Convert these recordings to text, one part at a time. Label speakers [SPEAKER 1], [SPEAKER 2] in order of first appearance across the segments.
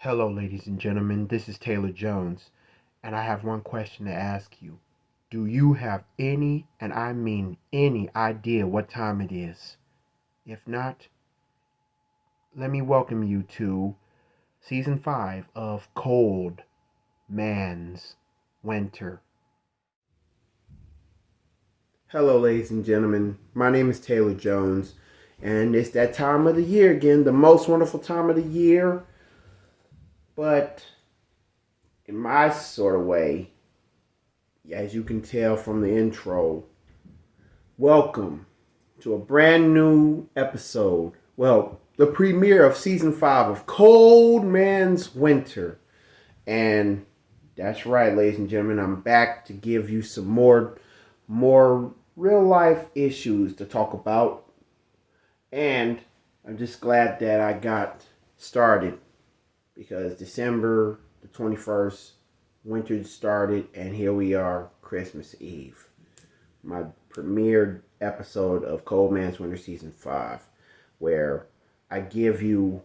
[SPEAKER 1] Hello, ladies and gentlemen. This is Taylor Jones, and I have one question to ask you. Do you have any, and I mean any, idea what time it is? If not, let me welcome you to Season 5 of Cold Man's Winter. Hello, ladies and gentlemen. My name is Taylor Jones, and it's that time of the year again, the most wonderful time of the year. But in my sort of way, as you can tell from the intro, welcome to a brand new episode. Well, the premiere of season 5 of Cold Man's Winter. And that's right, ladies and gentlemen, I'm back to give you some more real life issues to talk about. And I'm just glad that I got started because December the 21st, winter started, and here we are, Christmas Eve. My premiere episode of Cold Man's Winter Season 5, where I give you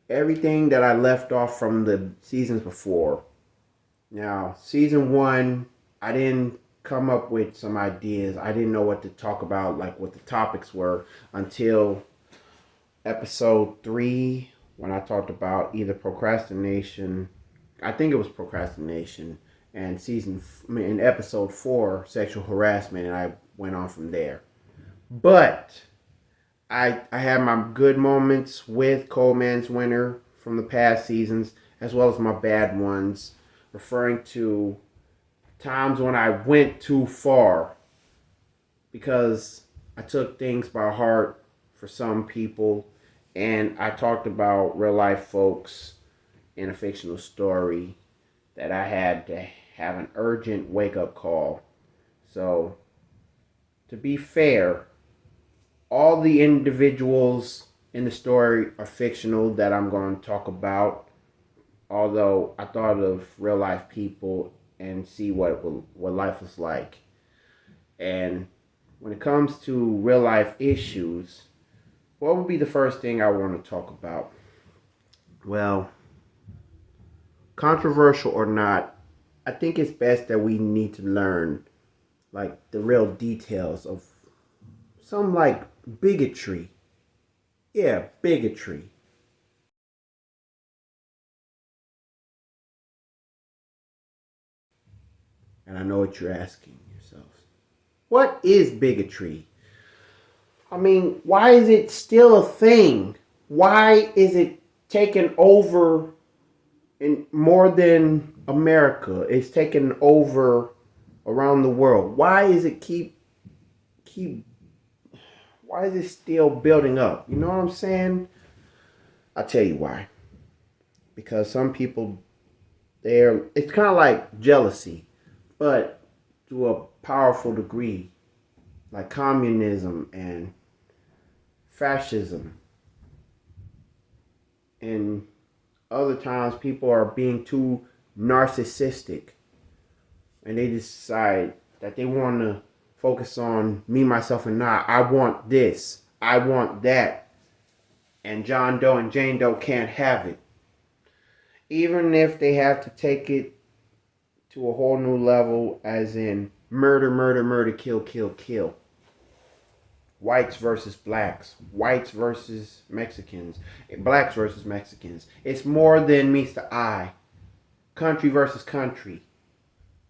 [SPEAKER 1] everything that I left off from the seasons before. Now, season 1, I didn't come up with some ideas. I didn't know what to talk about, like what the topics were, until episode 3, when I talked about either procrastination. I think it was procrastination, and in episode 4, sexual harassment, and I went on from there. But I had my good moments with Cold Man's Winter from the past seasons, as well as my bad ones, referring to times when I went too far because I took things by heart for some people, and I talked about real life folks in a fictional story that I had to have an urgent wake up call. So, to be fair, all the individuals in the story are fictional that I'm going to talk about. Although I thought of real life people and see what life was like. And when it comes to real life issues, what would be the first thing I want to talk about? Well, controversial or not, I think it's best that we need to learn like the real details of some like bigotry. Yeah, bigotry. And I know what you're asking yourselves. What is bigotry? I mean, why is it still a thing? Why is it taken over in more than America? It's taken over around the world. Why is it keep why is it still building up? You know what I'm saying? I'll tell you why. Because some people it's kind of like jealousy, but to a powerful degree, like communism and fascism. And other times people are being too narcissistic and they decide that they want to focus on me, myself, and I want this, I want that, and John Doe and Jane Doe can't have it. Even if they have to take it to a whole new level, as in murder, murder, murder, kill, kill, kill. Whites versus blacks, whites versus Mexicans, blacks versus Mexicans. It's more than meets the eye. Country versus country.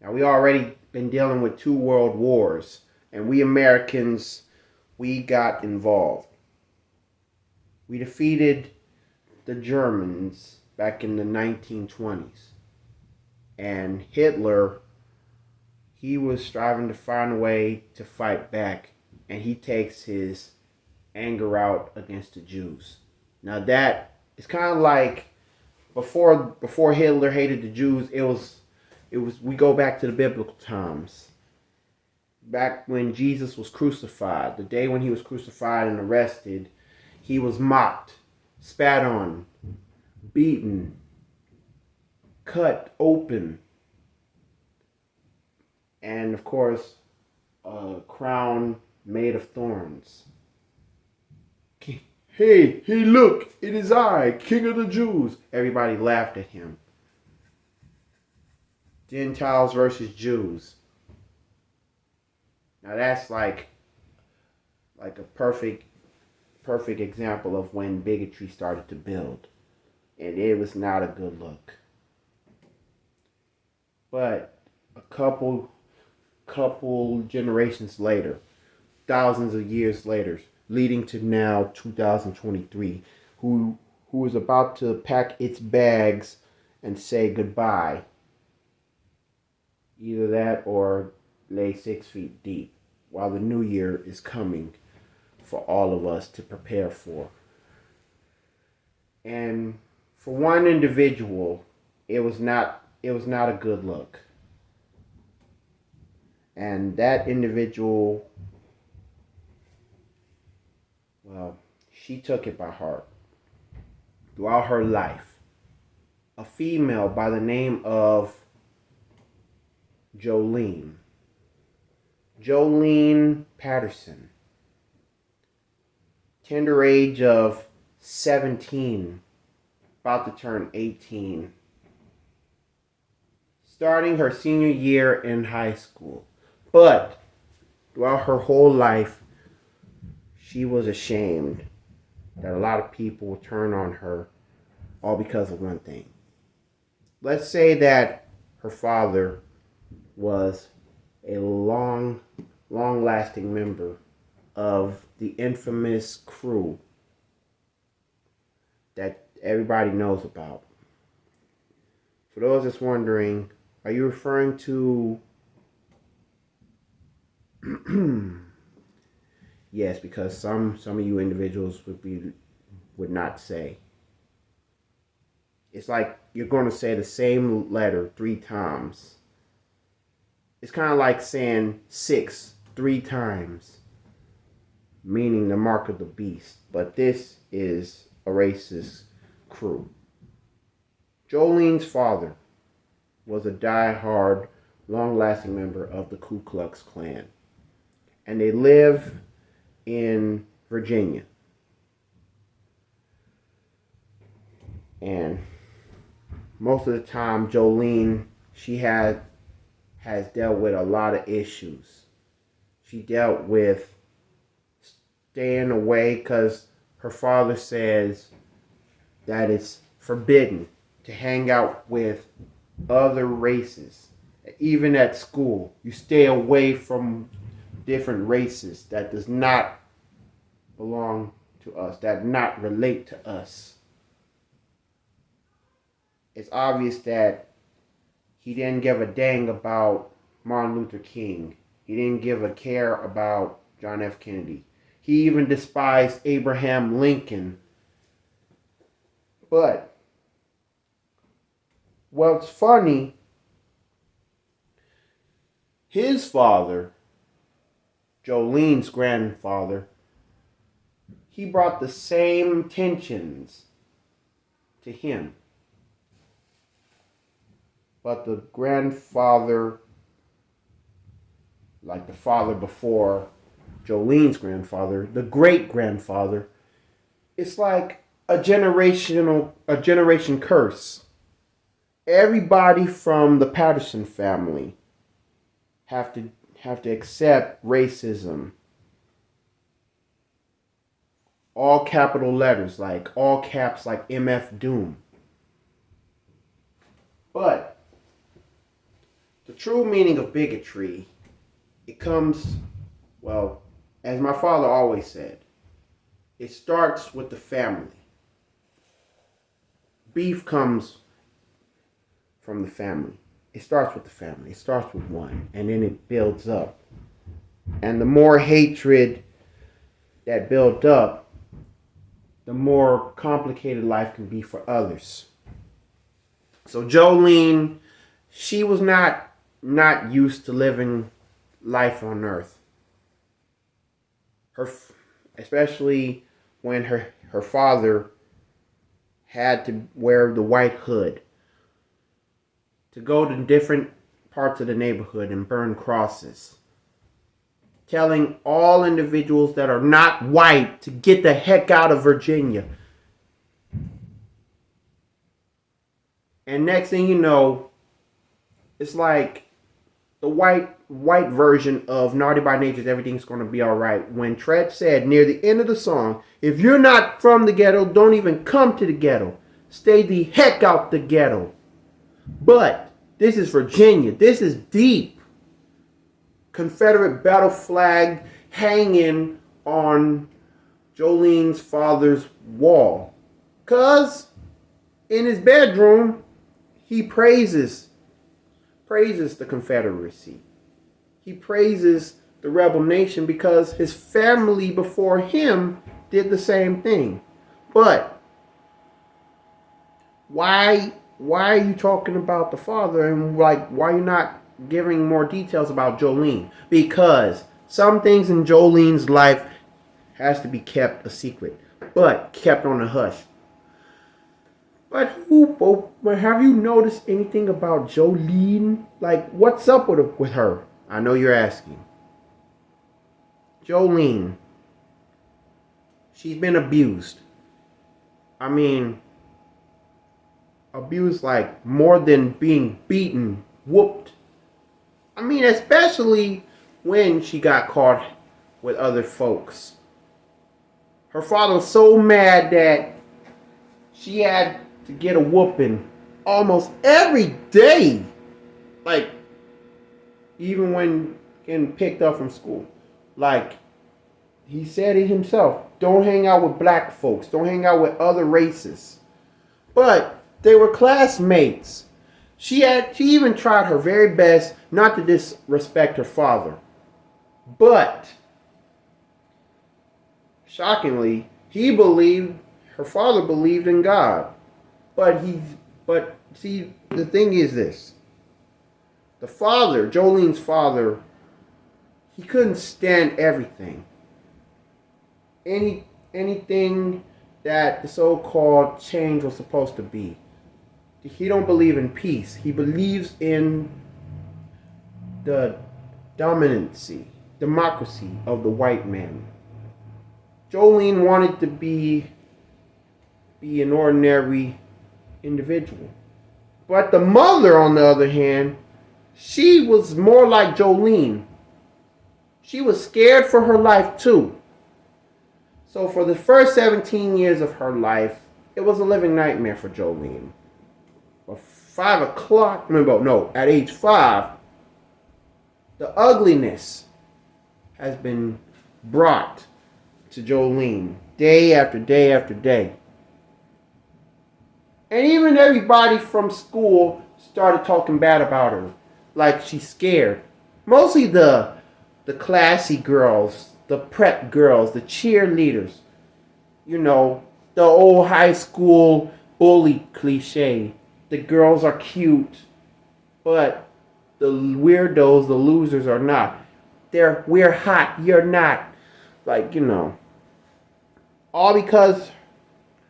[SPEAKER 1] Now, we already been dealing with 2 world wars, and we Americans, we got involved. We defeated the Germans back in the 1920s. And Hitler, he was striving to find a way to fight back, and he takes his anger out against the Jews. Now that is kind of like before Hitler hated the Jews, it was we go back to the biblical times. Back when Jesus was crucified, the day when he was crucified and arrested, he was mocked, spat on, beaten, cut open, and of course, a crown made of thorns. Hey, look, it is I, King of the Jews. Everybody laughed at him. Gentiles versus Jews. Now that's like a perfect example of when bigotry started to build. And it was not a good look. But a couple generations later, thousands of years later, leading to now 2023, who is about to pack its bags and say goodbye. Either that or lay 6 feet deep while the new year is coming for all of us to prepare for. And for one individual, it was not a good look. And that individual, well, she took it by heart throughout her life. A female by the name of Jolene Patterson. Tender age of 17, about to turn 18. Starting her senior year in high school. But throughout her whole life, she was ashamed that a lot of people would turn on her all because of one thing. Let's say that her father was a long-lasting member of the infamous crew that everybody knows about. For those that's wondering, are you referring to... Yes, because some of you individuals would not say. It's like you're going to say the same letter 3 times. It's kind of like saying 6 3 times, meaning the mark of the beast. But this is a racist crew. Jolene's father was a die-hard, long-lasting member of the Ku Klux Klan. And they live in Virginia. And most of the time, Jolene, she has dealt with a lot of issues. She dealt with staying away because her father says that it's forbidden to hang out with other races. Even at school, you stay away from different races that does not belong to us, that not relate to us. It's obvious that he didn't give a dang about Martin Luther King. He didn't give a care about John F. Kennedy. He even despised Abraham Lincoln. But what's funny, his father, Jolene's grandfather, he brought the same tensions to him. But the grandfather, like the father before Jolene's grandfather, the great-grandfather, it's like a generation curse. Everybody from the Patterson family have to accept racism. All capital letters, like all caps, like MF Doom. But the true meaning of bigotry, it comes, well, as my father always said, it starts with the family. Beef comes from the family. It starts with the family. It starts with one, and then it builds up. And the more hatred that builds up, the more complicated life can be for others. So Jolene, she was not used to living life on earth. Especially when her father had to wear the white hood to go to different parts of the neighborhood and burn crosses telling all individuals that are not white to get the heck out of Virginia. And next thing you know, it's like the white version of Naughty by Nature's Everything's Gonna Be Alright. When Tret said near the end of the song, if you're not from the ghetto, don't even come to the ghetto. Stay the heck out the ghetto. But this is Virginia. This is deep. Confederate battle flag hanging on Jolene's father's wall. 'Cause in his bedroom, he praises the Confederacy. He praises the rebel nation because his family before him did the same thing. But why are you talking about the father, and like why are you not giving more details about Jolene? Because some things in Jolene's life has to be kept a secret, but kept on the hush. But have you noticed anything about Jolene? Like, what's up with her? I know you're asking. Jolene, she's been abused. I mean, abused like more than being beaten, whooped. I mean, especially when she got caught with other folks. Her father was so mad that she had to get a whooping almost every day. Like, even when getting picked up from school. Like, he said it himself. Don't hang out with black folks. Don't hang out with other races. But they were classmates. She even tried her very best not to disrespect her father. But, shockingly, her father believed in God. But see, the thing is this. The father, Jolene's father, he couldn't stand everything. Anything that the so-called change was supposed to be. He don't believe in peace. He believes in the democracy of the white man. Jolene wanted to be an ordinary individual. But the mother, on the other hand, she was more like Jolene. She was scared for her life too. So for the first 17 years of her life, it was a living nightmare for Jolene. At age 5, the ugliness has been brought to Jolene day after day after day. And even everybody from school started talking bad about her. Like she's scared. Mostly the classy girls, the prep girls, the cheerleaders. You know, the old high school bully cliche. The girls are cute, but the weirdos, the losers are not. We're hot, you're not. Like, you know. All because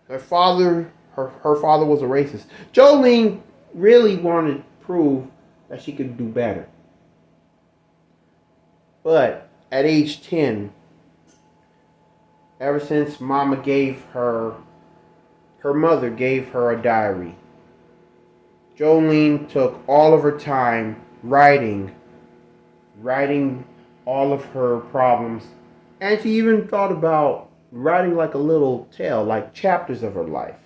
[SPEAKER 1] her father was a racist. Jolene really wanted to prove that she could do better. But at age 10, ever since her mother gave her a diary, Jolene took all of her time writing all of her problems, and she even thought about writing like a little tale, like chapters of her life.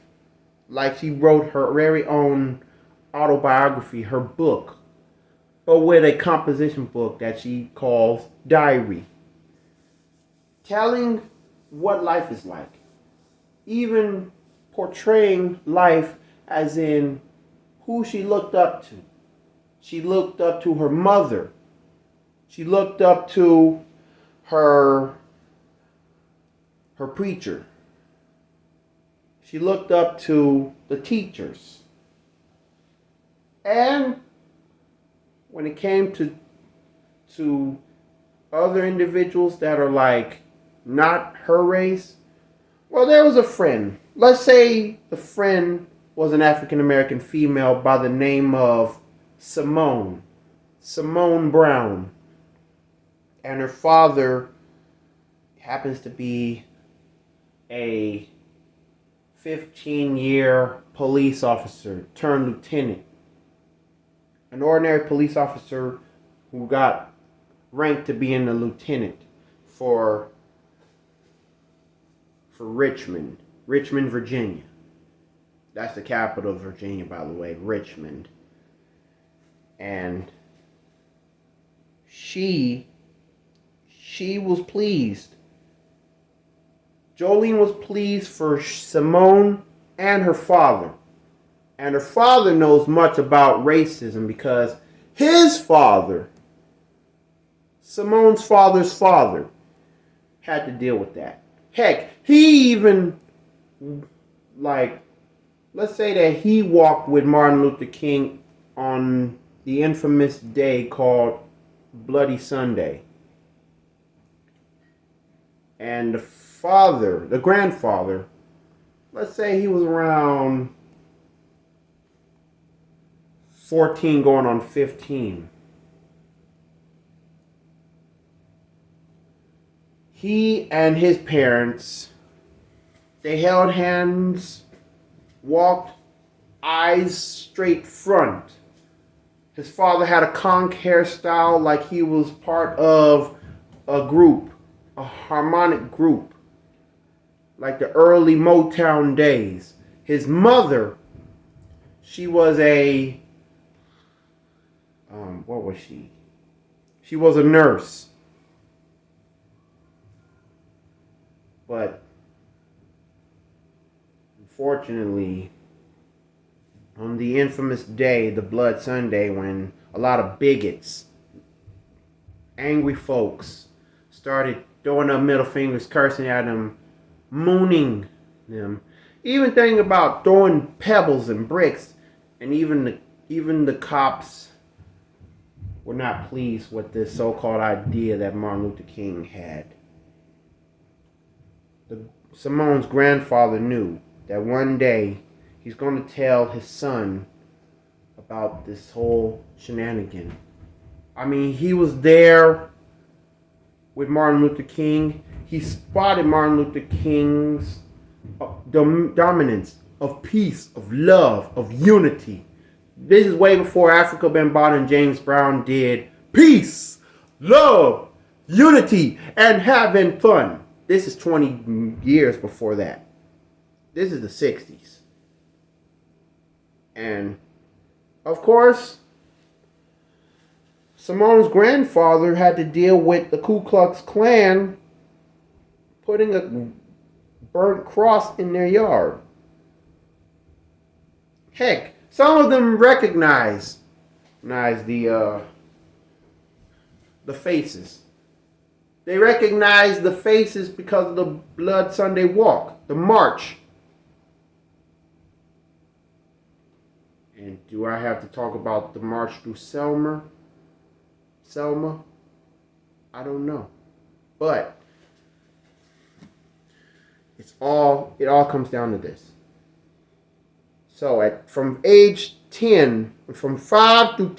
[SPEAKER 1] Like she wrote her very own autobiography, her book, but with a composition book that she calls Diary. Telling what life is like. Even portraying life as in who she looked up to. She looked up to her mother. She looked up to her preacher. She looked up to the teachers. And when it came to other individuals that are like not her race, well, there was a friend. Let's say the friend was an African American female by the name of Simone Brown. and her father happens to be a 15-year police officer turned lieutenant. An ordinary police officer who got ranked to being a lieutenant for Richmond, Virginia. That's the capital of Virginia, by the way, Richmond. And she was pleased. Jolene was pleased for Simone and her father. And her father knows much about racism because his father, Simone's father's father, had to deal with that. Heck, he even, let's say that he walked with Martin Luther King on the infamous day called Bloody Sunday. And the grandfather, let's say he was around 14 going on 15. He and his parents, they held hands, walked eyes straight front. His father had a conch hairstyle like he was part of a group, a harmonic group, like the early Motown days. His mother, she was what was she? She was a nurse. But unfortunately, on the infamous day, the Blood Sunday, when a lot of bigots, angry folks, started throwing up middle fingers, cursing at them, mooning them, even thinking about throwing pebbles and bricks, and even the cops were not pleased with this so-called idea that Martin Luther King had. Simone's grandfather knew that one day he's going to tell his son about this whole shenanigan. I mean, he was there with Martin Luther King. He spotted Martin Luther King's dominance of peace, of love, of unity. This is way before Africa Bambaataa and James Brown did peace, love, unity, and having fun. This is 20 years before that. This is the 60s. And, of course, Simone's grandfather had to deal with the Ku Klux Klan putting a burnt cross in their yard. Heck, some of them recognize the faces. They recognize the faces because of the Blood Sunday walk, the march. And do I have to talk about the march through Selma? I don't know. But it all comes down to this. So from age 10, from 5 through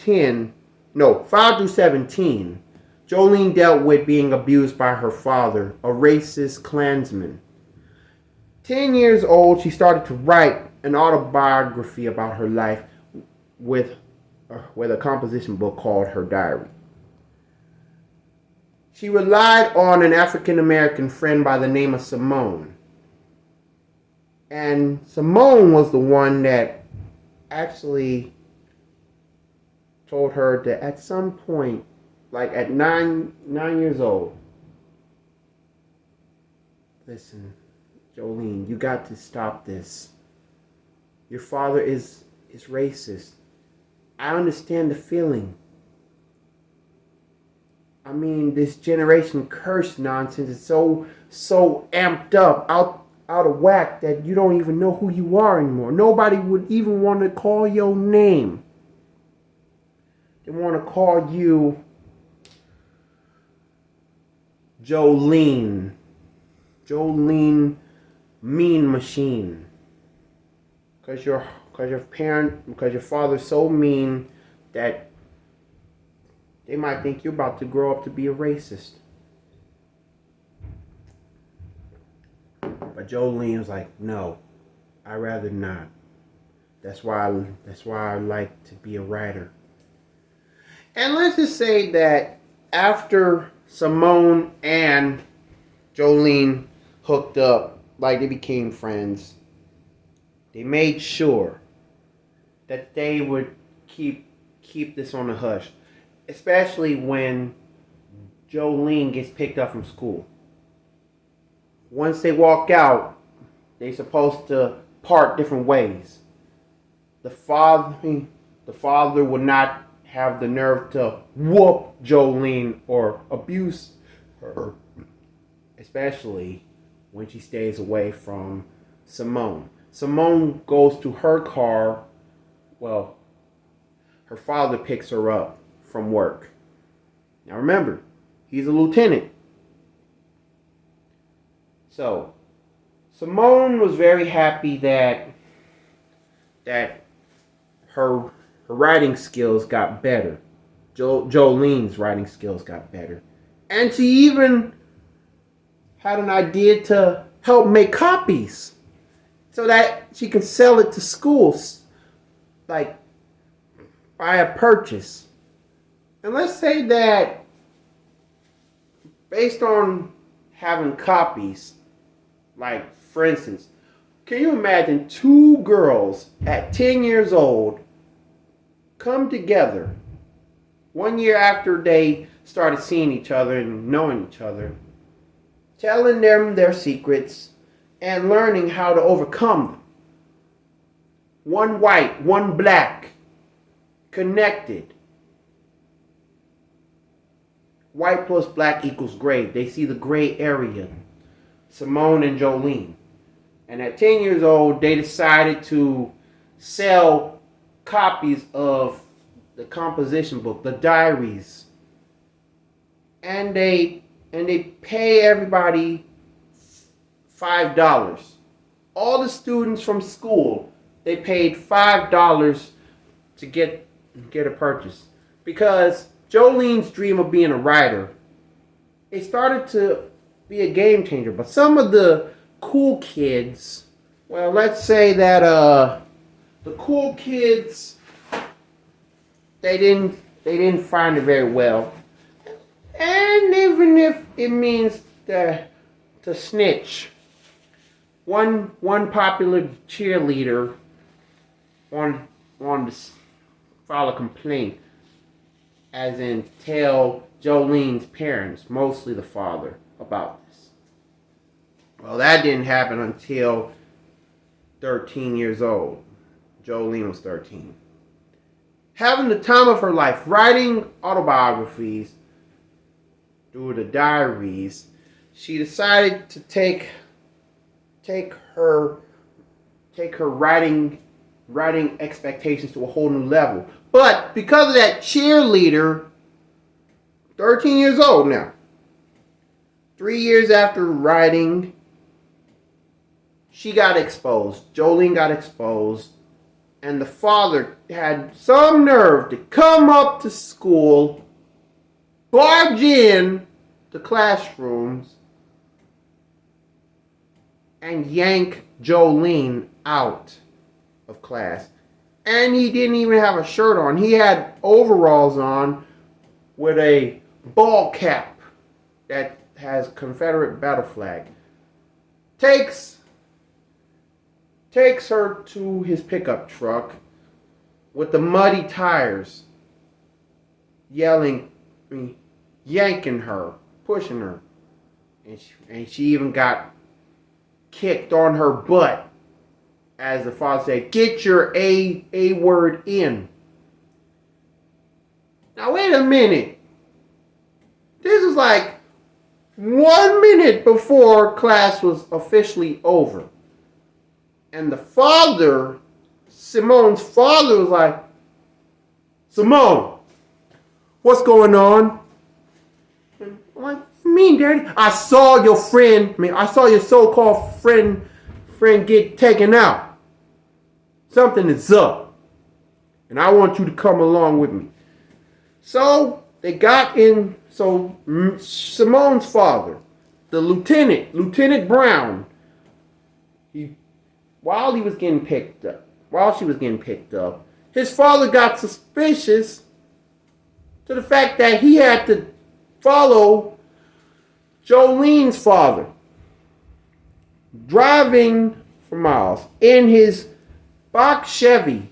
[SPEAKER 1] 17, Jolene dealt with being abused by her father, a racist Klansman. 10 years old, she started to write an autobiography about her life with a composition book called her diary. She relied on an African American friend by the name of Simone. And Simone was the one that actually told her that at some point, like at 9 years old, listen, Jolene, you got to stop this. Your father is racist. I understand the feeling. I mean, this generation curse nonsense is so amped up, out of whack, that you don't even know who you are anymore. Nobody would even want to call your name. They want to call you Jolene. Jolene Mean Machine. Because your father's so mean that, They might think you're about to grow up to be a racist. But Jolene was like, no, I'd rather not. That's why I like to be a writer. And let's just say that after Simone and Jolene hooked up, like they became friends, they made sure that they would keep this on the hush, especially when Jolene gets picked up from school. Once they walk out, they're supposed to part different ways. The father would not have the nerve to whoop Jolene or abuse her, especially when she stays away from Simone. Simone goes to her car. Well, her father picks her up from work. Now remember, he's a lieutenant. So, Simone was very happy that her writing skills got better. Jolene's writing skills got better. And she even had an idea to help make copies so that she can sell it to schools, like by a purchase. And let's say that based on having copies, like for instance, can you imagine two girls at 10 years old come together 1 year after they started seeing each other and knowing each other, telling them their secrets and learning how to overcome them? One white, one black, connected. White plus black equals gray. They see the gray area. Simone and Jolene. And at 10 years old, they decided to sell copies of the composition book, the diaries. And they pay everybody $5. All the students from school, they paid $5 to get a purchase. Because Jolene's dream of being a writer, it started to be a game changer. But some of the cool kids, well, let's say that the cool kids, they didn't find it very well. And even if it means to snitch, one popular cheerleader wanted to file a complaint, as in tell Jolene's parents, mostly the father, about this. Well, that didn't happen until 13 years old. Jolene was 13. Having the time of her life, writing autobiographies through the diaries, she decided to take her writing expectations to a whole new level. But because of that cheerleader, 13 years old now, 3 years after writing, she got exposed. Jolene got exposed. And the father had some nerve to come up to school, barge in the classrooms, and yank Jolene out of class. And he didn't even have a shirt on. He had overalls on with a ball cap that has Confederate battle flag. Takes her to his pickup truck with the muddy tires, yanking her, pushing her. And she even got kicked on her butt, as the father said, "Get your A word in." Now wait a minute. This is like 1 minute before class was officially over. And the father, Simone's father, was like, "Simone, what's going on?" And I'm like, "What do you mean, Daddy? I saw your so-called friend get taken out. Something is up. And I want you to come along with me." So they got in. So Simone's father, the Lieutenant Brown, while she was getting picked up, his father got suspicious to the fact that he had to follow Jolene's father, driving for miles in his box Chevy,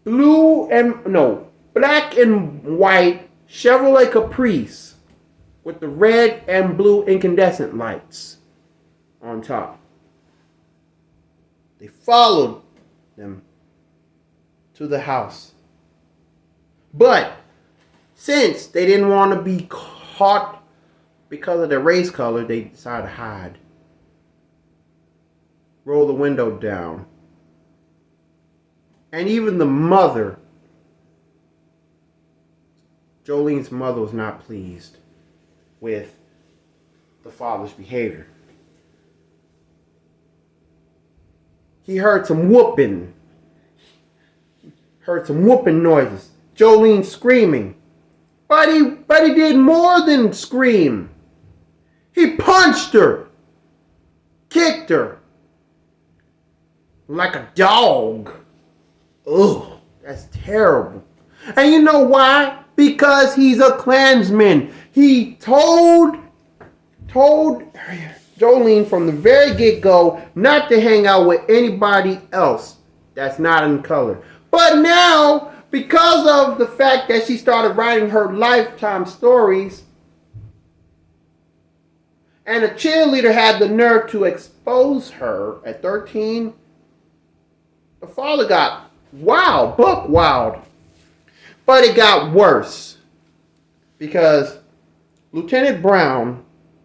[SPEAKER 1] black and white Chevrolet Caprice with the red and blue incandescent lights on top. They followed them to the house. But since they didn't want to be caught because of their race color, they decided to hide. Roll the window down. And even the mother, Jolene's mother, was not pleased with the father's behavior. He heard some whooping noises. Jolene screaming. But he did more than scream. He punched her. Kicked her. Like a dog. Ugh, that's terrible. And you know why? Because he's a Klansman. He told Jolene from the very get-go not to hang out with anybody else that's not in color. But now, because of the fact that she started writing her Lifetime stories, and a cheerleader had the nerve to expose her at 13, the father got buck wild. But it got worse because Lieutenant Brown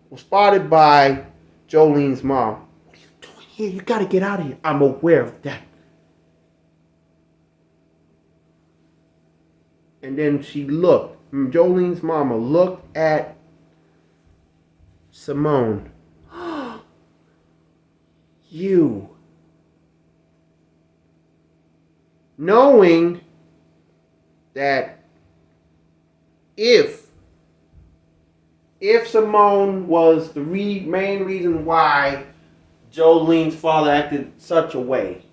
[SPEAKER 1] was spotted by Jolene's mom. What are you doing here? You got to get out of here. I'm aware of that. And then Jolene's mama looked at Simone. You. Knowing that if Simone was the main reason why Jolene's father acted such a way,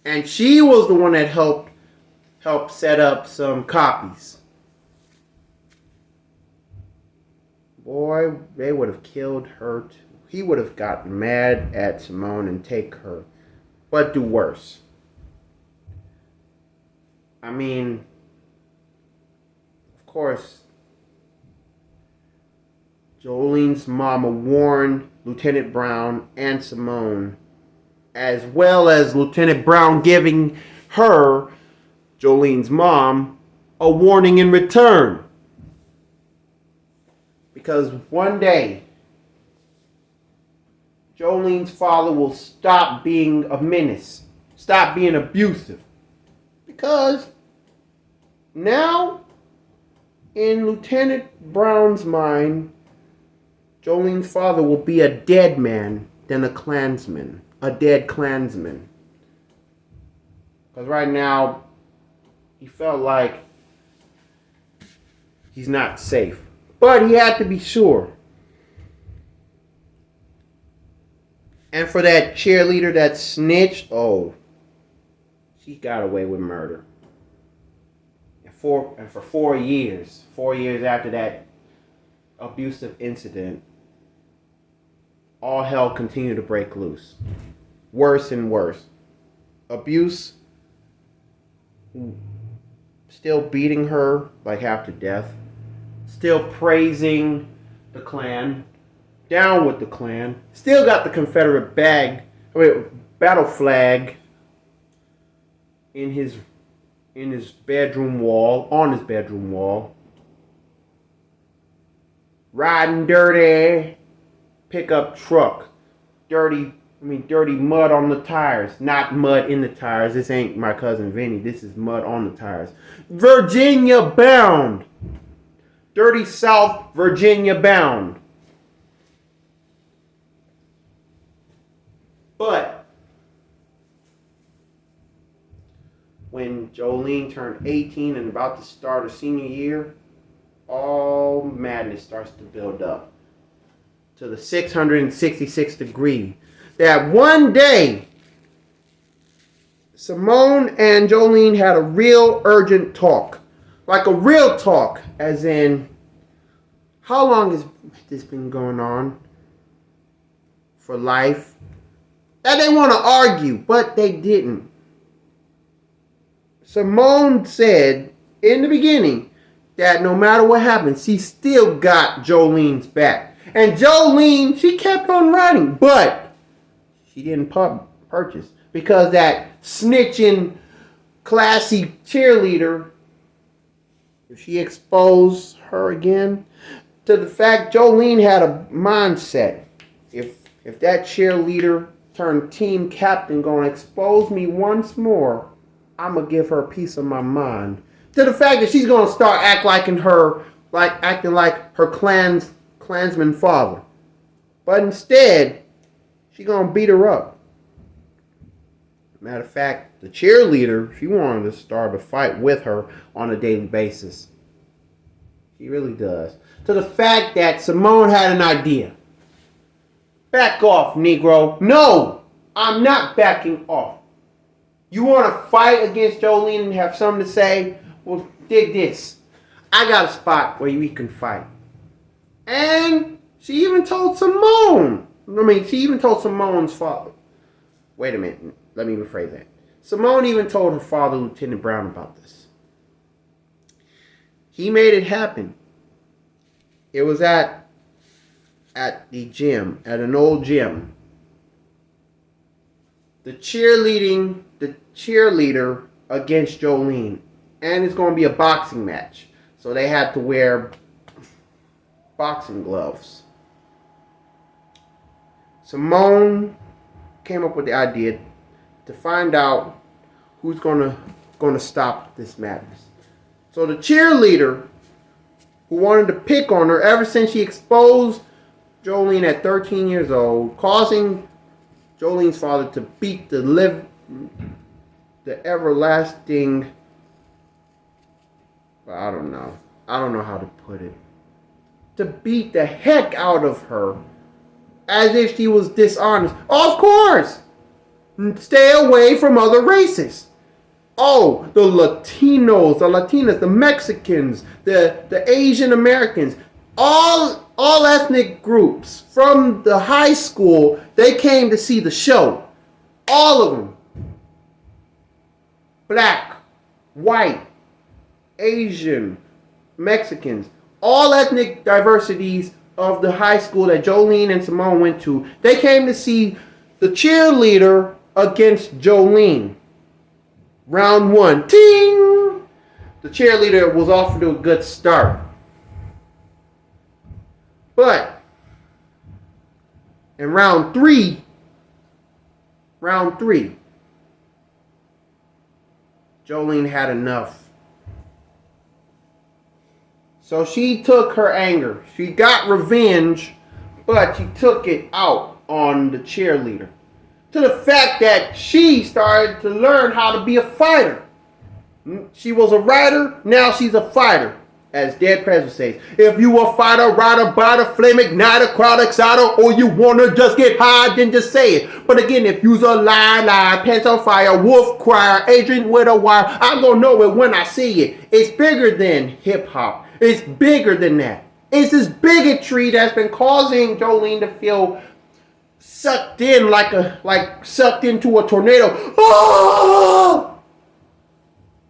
[SPEAKER 1] and she was the one that helped set up some copies, boy, they would have killed her too. He would have gotten mad at Simone and take her, but do worse. I mean, of course, Jolene's mama warned Lieutenant Brown and Simone, as well as Lieutenant Brown giving her, Jolene's mom, a warning in return. Because one day, Jolene's father will stop being a menace, stop being abusive. Because now, in Lieutenant Brown's mind, Jolene's father will be a dead man than a Klansman. A dead Klansman. Because right now, he felt like he's not safe. But he had to be sure. And for that cheerleader that snitched, she got away with murder. And for 4 years after that abusive incident, all hell continued to break loose. Worse and worse. Abuse, still beating her like half to death. Still praising the Klan. Down with the Klan. Still got the Confederate battle flag in his bedroom wall, on his bedroom wall. Riding dirty pickup truck. Dirty mud on the tires. Not mud in the tires. This ain't my cousin Vinny. This is mud on the tires. Virginia bound. Dirty South Virginia bound. But when Jolene turned 18 and about to start her senior year, all madness starts to build up to the 666th degree. That one day, Simone and Jolene had a real urgent talk. Like a real talk, as in, how long has this been going on? For life? That they want to argue, but they didn't. Simone said in the beginning that no matter what happens, she still got Jolene's back. And Jolene, she kept on writing, but she didn't purchase because that snitching, classy cheerleader, if she exposed her again to the fact Jolene had a mindset. If that cheerleader turned team captain gonna expose me once more, I'm gonna give her a piece of my mind. To the fact that she's gonna start acting like her Klansman father. But instead, she's gonna beat her up. Matter of fact, the cheerleader, she wanted to start a fight with her on a daily basis. She really does. To the fact that Simone had an idea. Back off, Negro. No, I'm not backing off. You want to fight against Jolene and have something to say? Well, dig this. I got a spot where we can fight. And she even told Simone. She even told Simone's father. Wait a minute. Let me rephrase that. Simone even told her father, Lieutenant Brown, about this. He made it happen. It was at the gym, at an old gym. The cheerleader against Jolene. And it's going to be a boxing match. So they had to wear boxing gloves. Simone came up with the idea to find out who's going to stop this madness. So the cheerleader who wanted to pick on her ever since she exposed Jolene at 13 years old, causing Jolene's father to beat the everlasting, I don't know how to put it, to beat the heck out of her as if she was dishonest. Of course! Stay away from other races. Oh, the Latinos, the Latinas, the Mexicans, the Asian Americans, all ethnic groups from the high school, they came to see the show. All of them. Black, white, Asian, Mexicans, all ethnic diversities of the high school that Jolene and Simone went to. They came to see the cheerleader against Jolene. Round one. Ting! The cheerleader was off to a good start. But in round three, Jolene had enough. So she took her anger. She got revenge, but she took it out on the cheerleader. To the fact that she started to learn how to be a fighter. She was a writer, now she's a fighter. As Dead President says, if you a fighter, rider, biter, flame, igniter, crowd, exciter, or you wanna just get high, then just say it. But again, if you's a lie, pants on fire, wolf crier, agent with a wire, I'm gonna know it when I see it. It's bigger than hip hop. It's bigger than that. It's this bigotry that's been causing Jolene to feel sucked in like sucked into a tornado. Oh!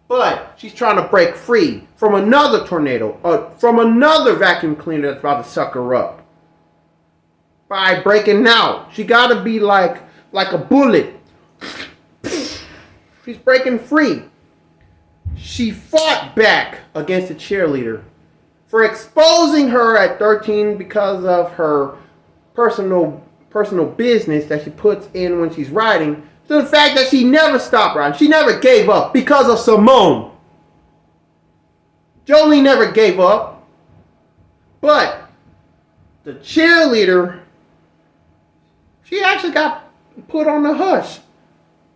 [SPEAKER 1] But she's trying to break free from another tornado, from another vacuum cleaner that's about to suck her up. By breaking out. She got to be like a bullet. She's breaking free. She fought back against the cheerleader for exposing her at 13 because of her personal business that she puts in when she's writing. To the fact that she never stopped writing. She never gave up because of Simone. Jolene never gave up. But the cheerleader, she actually got put on the hush.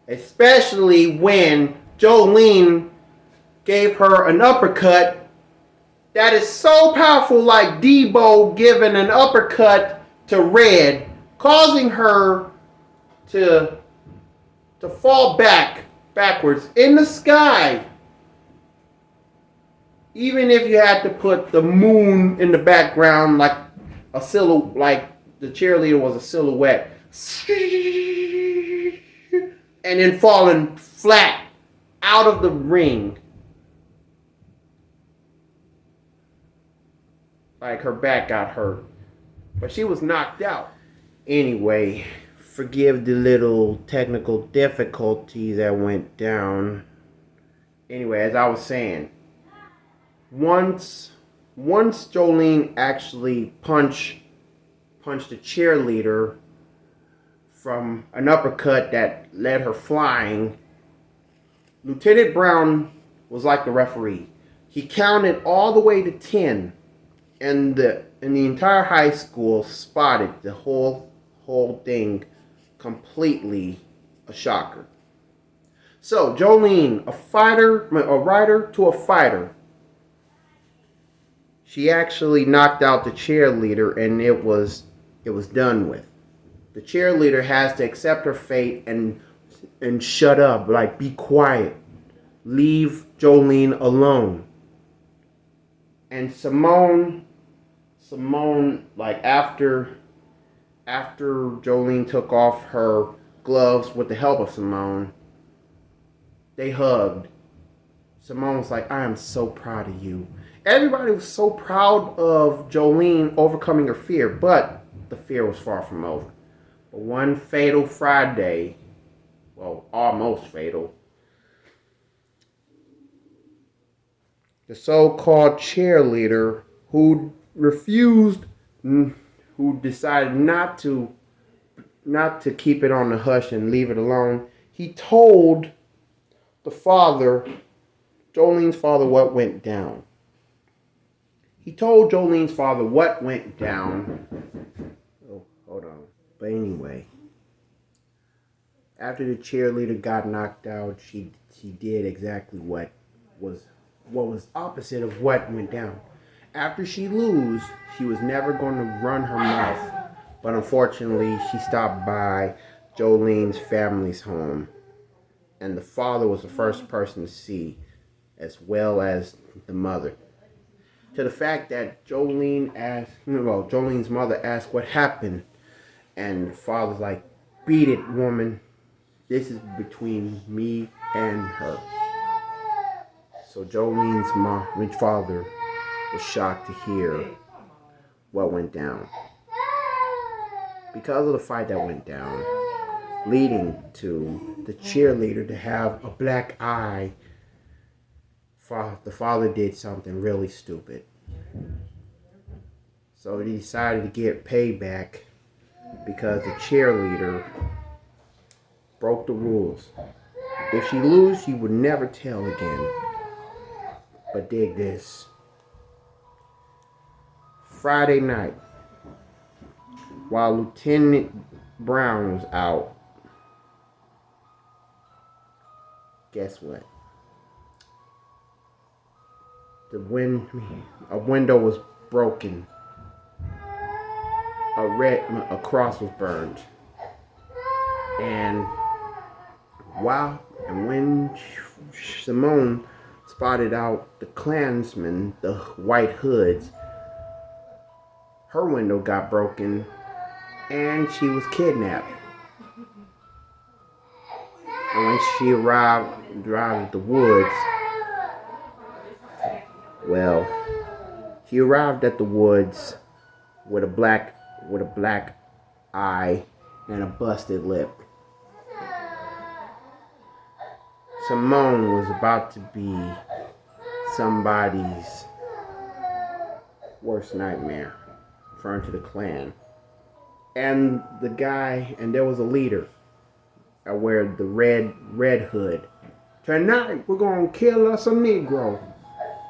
[SPEAKER 1] Especially when Jolene gave her an uppercut that is so powerful, like Debo giving an uppercut to Red, causing her to fall backwards in the sky. Even if you had to put the moon in the background, like like the cheerleader was a silhouette, and then falling flat out of the ring, like her back got hurt, but she was knocked out. Anyway, forgive the little technical difficulties that went down. Anyway, as I was saying, once Jolene actually punched the cheerleader from an uppercut that led her flying, Lieutenant Brown was like the referee. He counted all the way to 10, and the entire high school spotted the whole thing completely a shocker. So Jolene, a writer to a fighter, she actually knocked out the cheerleader, and it was done with. The cheerleader has to accept her fate and shut up, like be quiet, leave Jolene alone. And Simone, like after Jolene took off her gloves with the help of Simone, they hugged. Simone was like, "I am so proud of you." Everybody was so proud of Jolene overcoming her fear, but the fear was far from over. But one fatal Friday, well, almost fatal, the so-called cheerleader who decided not to keep it on the hush and leave it alone, he told Jolene's father, what went down. He told Jolene's father what went down. Oh, hold on. But anyway, after the cheerleader got knocked out, she did exactly what was opposite of what went down. After she lose, she was never going to run her mouth. But unfortunately, she stopped by Jolene's family's home. And the father was the first person to see, as well as the mother. To the fact that Jolene's mother asked what happened. And the father's like, "Beat it, woman. This is between me and her." So Jolene's father was shocked to hear what went down. Because of the fight that went down, leading to the cheerleader to have a black eye, the father did something really stupid. So he decided to get payback because the cheerleader broke the rules. If she lose, she would never tell again. But dig this. Friday night, while Lieutenant Brown was out, guess what? A window was broken. A cross was burned. And when Simone spotted out the Klansmen, the white hoods, her window got broken and she was kidnapped. And when she arrived at the woods, she arrived at the woods with a black eye and a busted lip. Simone was about to be somebody's worst nightmare, referring to the Klan. And there was a leader that wear the red hood. "Tonight we're gonna kill us a Negro."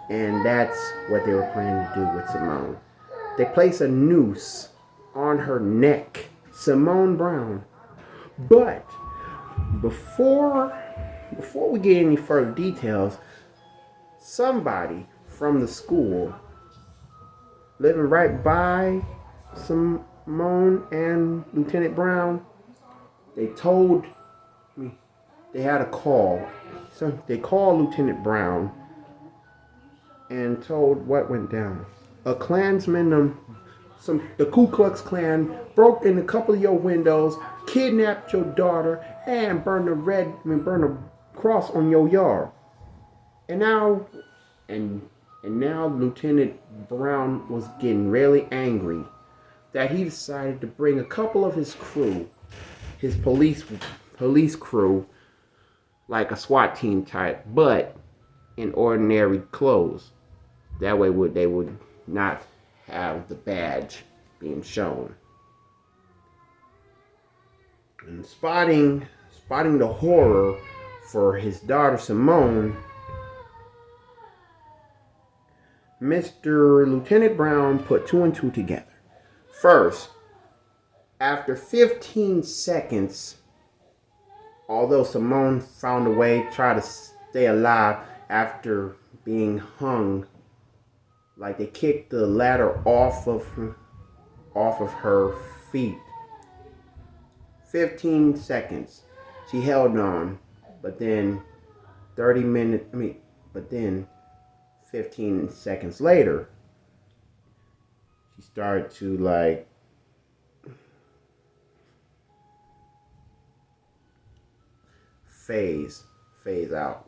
[SPEAKER 1] And that's what they were planning to do with Simone. They placed a noose on her neck, Simone Brown. But before before we get any further details, somebody from the school living right by Simone and Lieutenant Brown, they told me they had a call. So they called Lieutenant Brown and told what went down. A Klansman, the Ku Klux Klan broke in a couple of your windows, kidnapped your daughter, and burned a cross on your yard. And now Lieutenant Brown was getting really angry that he decided to bring a couple of his crew, his police crew, like a SWAT team type, but in ordinary clothes. That way they would not have the badge being shown. And spotting the horror for his daughter Simone, Mr. Lieutenant Brown put two and two together. First, after 15 seconds, although Simone found a way to try to stay alive after being hung, like they kicked the ladder off of her feet. 15 seconds. She held on, but then 15 seconds later, she started to phase out,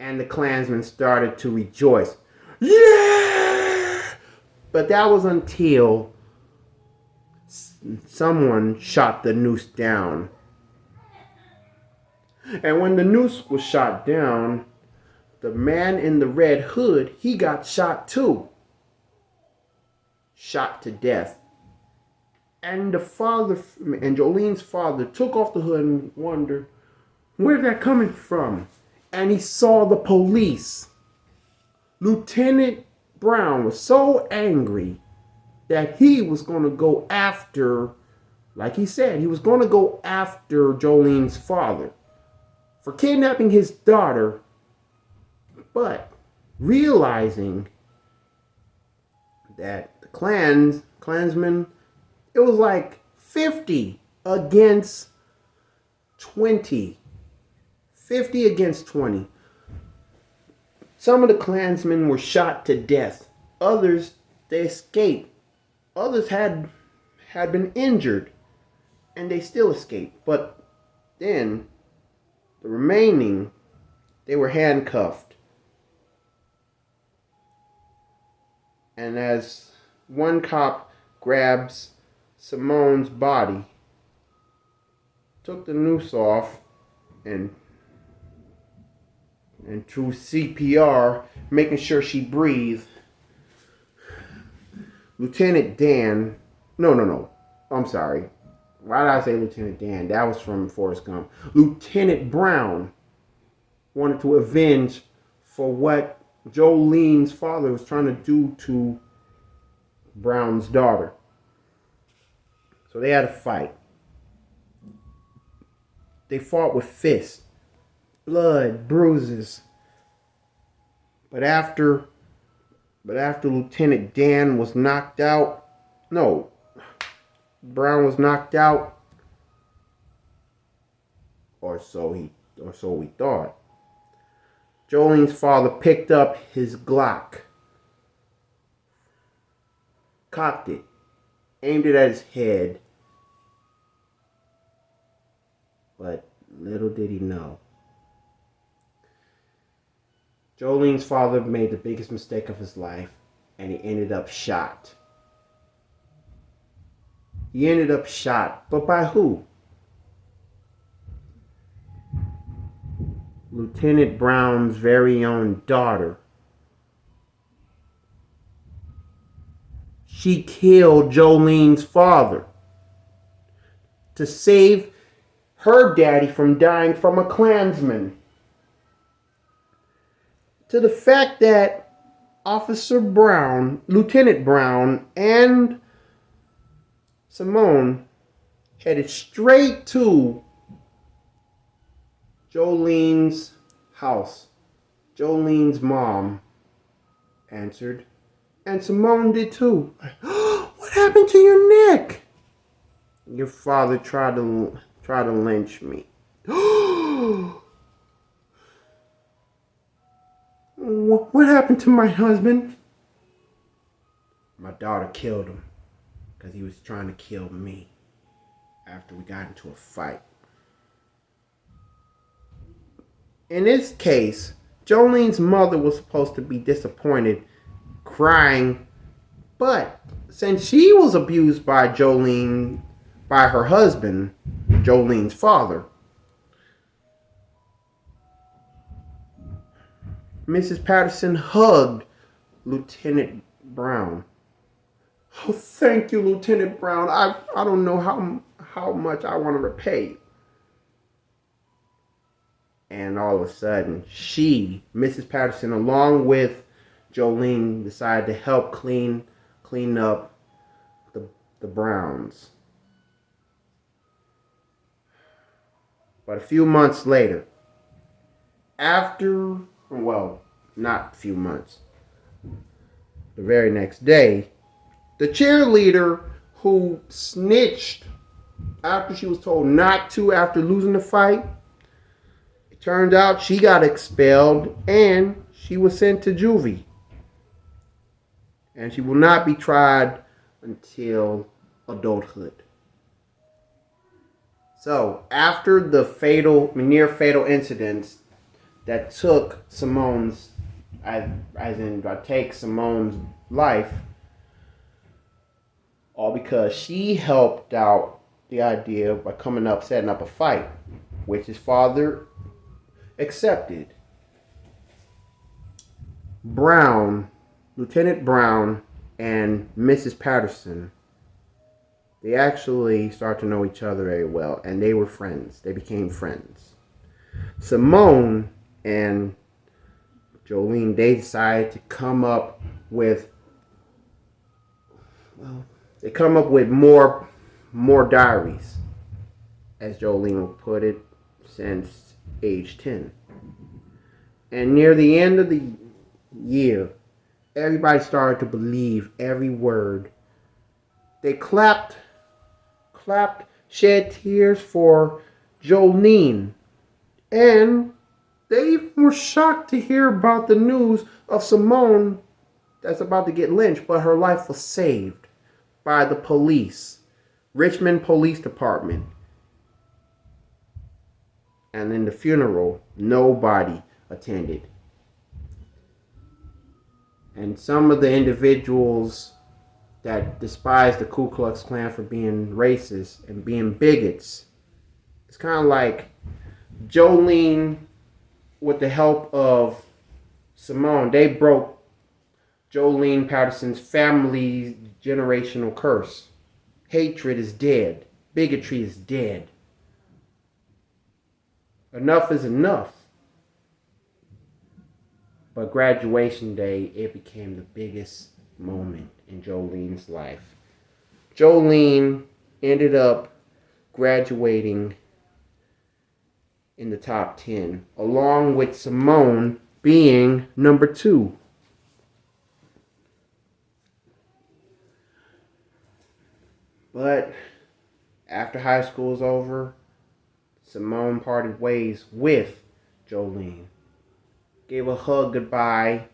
[SPEAKER 1] and the Klansmen started to rejoice. Yeah! But that was until someone shot the noose down. And when the noose was shot down, the man in the red hood, he got shot too. Shot to death. And the father, and Jolene's father, took off the hood and wondered, where's that coming from? And he saw the police. Lieutenant Brown was so angry that he was going to go after, like he said, he was going to go after Jolene's father for kidnapping his daughter, but realizing that the Klansmen, it was like 50 against 20. 50 against 20. Some of the Klansmen were shot to death. Others, they escaped. Others had been injured, and they still escaped. But then, the remaining, they were handcuffed. And as one cop grabs Simone's body, took the noose off, and through CPR, making sure she breathed, Lieutenant Dan, no, I'm sorry. Why did I say Lieutenant Dan? That was from Forrest Gump. Lieutenant Brown wanted to avenge for what Jolene's father was trying to do to Brown's daughter. So they had a fight. They fought with fists, blood, bruises. But after Lieutenant Dan was knocked out, Brown was knocked out, or so we thought. Jolene's father picked up his Glock, cocked it, aimed it at his head, but little did he know, Jolene's father made the biggest mistake of his life, and he ended up shot. He ended up shot, but by who? Lieutenant Brown's very own daughter. She killed Jolene's father to save her daddy from dying from a Klansman. To the fact that Officer Brown, Lieutenant Brown, and Simone headed straight to Jolene's house. Jolene's mom answered, and Simone did too. What happened to your neck? Your father tried to lynch me. What happened to my husband? My daughter killed him because he was trying to kill me after we got into a fight. In this case, Jolene's mother was supposed to be disappointed, crying, but since she was abused by her husband, Jolene's father, Mrs. Patterson hugged Lieutenant Brown. Oh, thank you, Lieutenant Brown. I don't know how much I want to repay you. And all of a sudden, Mrs. Patterson, along with Jolene, decided to help clean up the Browns. But a few months later, not a few months, the very next day, the cheerleader who snitched after she was told not to after losing the fight, it turned out she got expelled and she was sent to juvie. And she will not be tried until adulthood. So, after the near fatal incidents that took Simone's life, all because she helped out the idea by setting up a fight, which his father accepted. Lieutenant Brown and Mrs. Patterson, they actually started to know each other very well, and they were friends. They became friends. Simone and Jolene, they decided to come up with more diaries, as Jolene would put it, since age 10. And near the end of the year, everybody started to believe every word. They clapped, shed tears for Jolene, and they were shocked to hear about the news of Simone that's about to get lynched, but her life was saved by the police, Richmond Police Department. And in the funeral, nobody attended. And some of the individuals that despise the Ku Klux Klan for being racist and being bigots, it's kind of like Jolene, with the help of Simone, they broke Jolene Patterson's family's generational curse. Hatred is dead. Bigotry is dead. Enough is enough. But graduation day, it became the biggest moment in Jolene's life. Jolene ended up graduating in the top 10, along with Simone being number 2. But after high school was over, Simone parted ways with Jolene. Gave a hug goodbye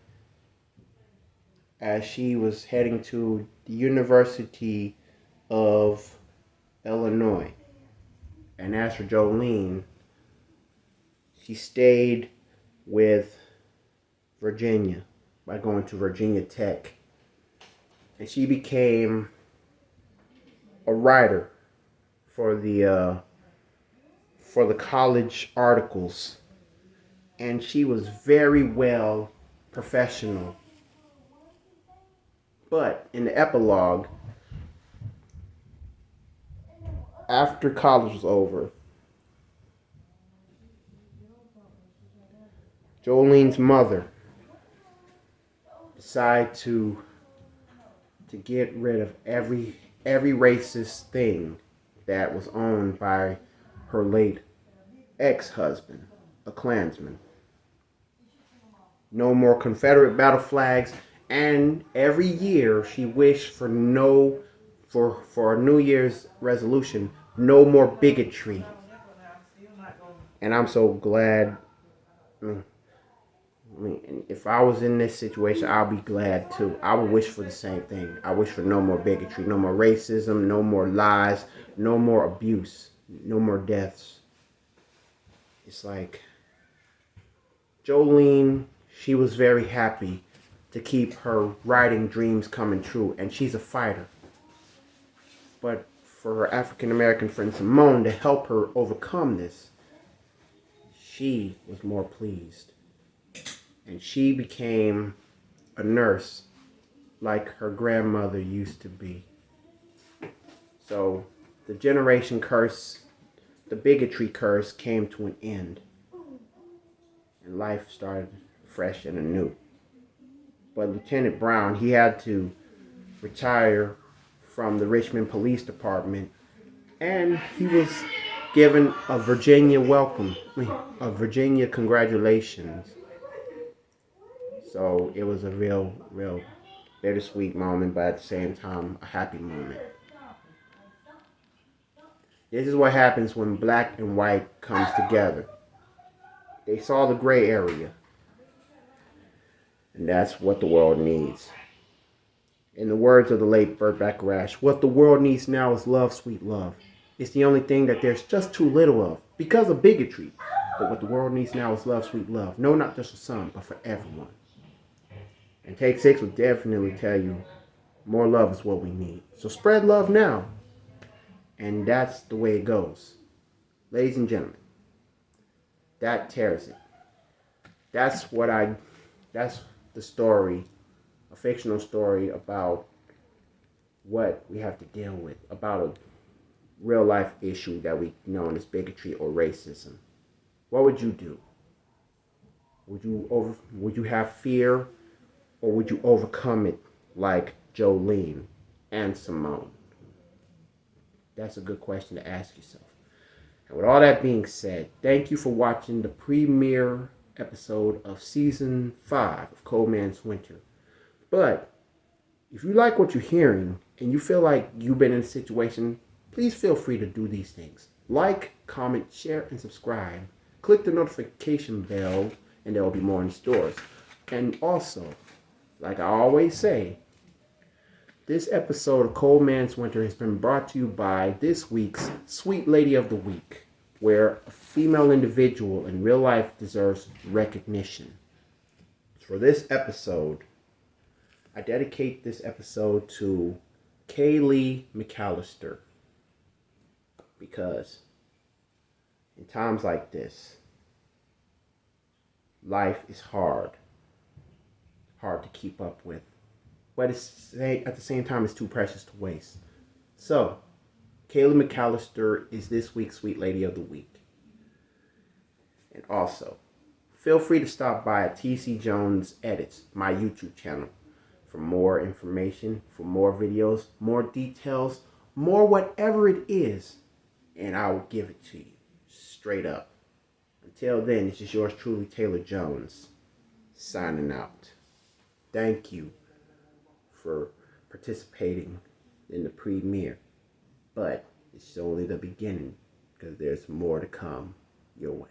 [SPEAKER 1] as she was heading to the University of Illinois. And as for Jolene, she stayed with Virginia by going to Virginia Tech. And she became a writer for the college articles. And she was very well professional. But in the epilogue, after college was over, Jolene's mother decided to get rid of every racist thing that was owned by her late ex-husband. a Klansman. No more Confederate battle flags. And every year she wished for for a New Year's resolution, no more bigotry. And I'm so glad. I mean, if I was in this situation, I'll be glad too. I would wish for the same thing. I wish for no more bigotry, no more racism, no more lies, no more abuse, no more deaths. It's like Jolene, she was very happy to keep her writing dreams coming true, and she's a fighter. But for her African American friend Simone to help her overcome this, she was more pleased. And she became a nurse like her grandmother used to be. So the generation curse, the bigotry curse came to an end. And life started fresh and anew. But Lieutenant Brown, he had to retire from the Richmond Police Department, and he was given a Virginia welcome, a Virginia congratulations. So it was a real bittersweet moment, but at the same time, a happy moment. This is what happens when black and white comes together. They saw the gray area, and that's what the world needs. In the words of the late Burt Bacharach, what the world needs now is love, sweet love. It's the only thing that there's just too little of because of bigotry. But what the world needs now is love, sweet love. No, not just for some, but for everyone. And Take 6 will definitely tell you more love is what we need. So spread love now. And that's the way it goes. Ladies and gentlemen, that tears it. That's the story, a fictional story about what we have to deal with, about a real life issue that we know as bigotry or racism. What would you do? Would you have fear, or would you overcome it like Jolene and Simone? That's a good question to ask yourself. And with all that being said, thank you for watching the premiere episode of Season 5 of Cold Man's Winter. But if you like what you're hearing and you feel like you've been in a situation, please feel free to do these things. Like, comment, share, and subscribe. Click the notification bell and there will be more in stores. And also, like I always say, this episode of Cold Man's Winter has been brought to you by this week's Sweet Lady of the Week, where a female individual in real life deserves recognition. For this episode, I dedicate this episode to Kaylee McAllister, because in times like this, life is hard to keep up with, but at the same time, it's too precious to waste. So, Kaylee McAllister is this week's Sweet Lady of the Week. And also, feel free to stop by at TC Jones Edits, my YouTube channel, for more information, for more videos, more details, more whatever it is, and I will give it to you straight up. Until then, this is yours truly, Taylor Jones, signing out. Thank you for participating in the premiere, but it's only the beginning, because there's more to come your way.